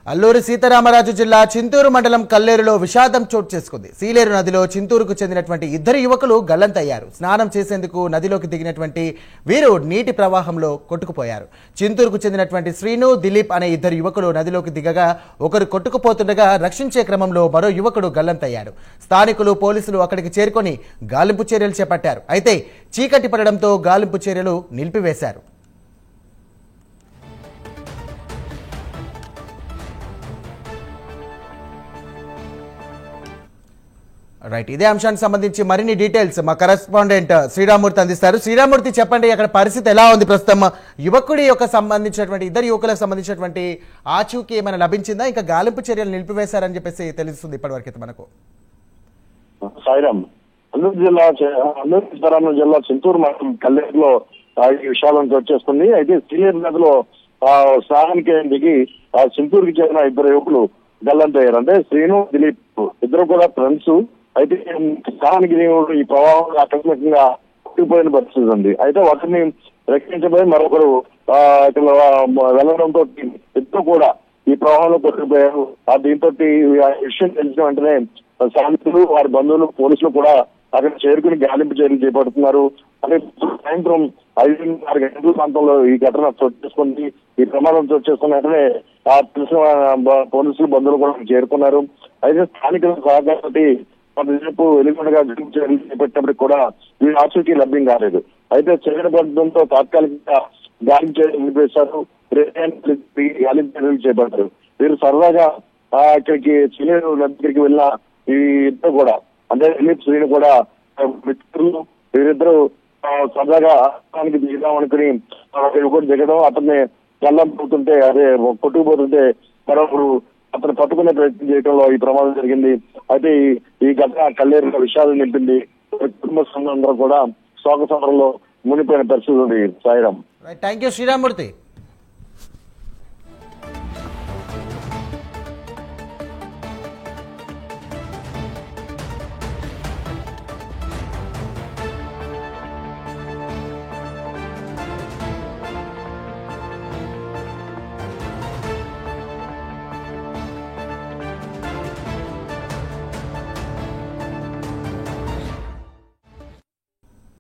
అల్లూరి సీతారామరాజు జిల్లా చింతూరు మండలం కల్లేరులో విషాదం చోటు చేసుకుంది. సీలేరు నదిలో చింతూరుకు చెందినటువంటి ఇద్దరు యువకులు గల్లంతయ్యారు. స్నానం చేసేందుకు నదిలోకి దిగినటువంటి వీరు నీటి ప్రవాహంలో కొట్టుకుపోయారు. చింతూరుకు చెందినటువంటి శ్రీను, దిలీప్ అనే ఇద్దరు యువకులు నదిలోకి దిగగా ఒకరు కొట్టుకుపోతుండగా రక్షించే క్రమంలో మరో యువకుడు గల్లంతయ్యాడు. స్థానికులు, పోలీసులు అక్కడికి చేరుకొని గాలింపు చర్యలు చేపట్టారు. అయితే చీకటి పడడంతో గాలింపు చర్యలు నిలిపివేశారు. రైట్, ఇదే అంశానికి సంబంధించి మరిన్ని డీటెయిల్స్ మా కరెస్పాండెంట్ శ్రీరామూర్తి అందిస్తారు. శ్రీరామూర్తి, చెప్పండి, అక్కడ పరిస్థితి ఎలా ఉంది ప్రస్తుతం? యువకుడి యొక్క సంబంధించినటువంటి ఇద్దరు యువకులకు సంబంధించినటువంటి ఆచూకీ ఏమైనా లభించిందా? ఇంకా గాలింపు చర్యలు నిలిపివేశారని చెప్పేసి తెలుస్తుంది ఇప్పటివరకు మనకు. సాయిరామ్, అల్లూరి సీతారామరాజు జిల్లా చింతూరు మండలం కల్లేరులో ఈ విషయాలను చోటు చేసుకుంది. అయితే సీలేరు నదిలో స్నానానికి దిగి చింతూరుకి చెందిన ఇద్దరు యువకులు గల్లంతయ్యారు. అంటే శ్రీను, దిలీప్ ఇద్దరు కూడా ఫ్రెండ్స్. అయితే స్నానానికి ఈ ప్రవాహం ఆకస్మికంగా కొట్టుకుపోయిన పరిస్థితి ఉంది. అయితే ఒకరిని రక్షించబోయి మరొకరు ఇక్కడ వెళ్లడంతో ఇద్దరు కూడా ఈ ప్రవాహంలో కొట్టుకుపోయారు. దీంతో విషయం తెలిసిన వెంటనే స్థానికులు, వారి బంధువులు, పోలీసులు కూడా అక్కడ చేరుకుని గాలింపు చర్యలు చేపడుతున్నారు. అదే సాయంత్రం 5-6 గంటల ప్రాంతంలో ఈ ఘటన చోటు చేసుకుంది. ఈ ప్రమాదం చోటు చేసుకున్న వెంటనే తెలిసిన పోలీసులు, బంధువులు కూడా చేరుకున్నారు. అయితే స్థానికుల సహకారంతో కొంతసేపు వెలుగుండగా గాలింపు చర్యలు చేపట్టినప్పటికీ కూడా వీరి ఆచూకీ లభ్యం కాలేదు. అయితే చర్యలు పడడంతో తాత్కాలికంగా గాలింపు చర్యలు నిలిపేశారు. గాలింపు చర్యలు చేపట్టారు. వీరు సరదాగా ఇక్కడికి సీలేరు దగ్గరికి వెళ్ళిన ఈ ఇద్దరు కూడా, అంటే దిలీప్, శ్రీను కూడా మిత్రులు. వీరిద్దరూ సరదాగా ఆనికి దిగుదాం అనుకుని కూడా దిగడం, అతన్ని గల్లం పోతుంటే, అదే కొట్టుకుపోతుంటే మరొకరు అతను పట్టుకునే ప్రయత్నం చేయడంలో ఈ ప్రమాదం జరిగింది. అయితే ఈ ఘటన కల్లేరులో విషాదం నింపింది. కుటుంబ సభ్యులందరూ కూడా శోక సంబరంలో మునిపోయిన పరిస్థితి ఉంది. సాయిరామ్. Thank you Sriramurthy.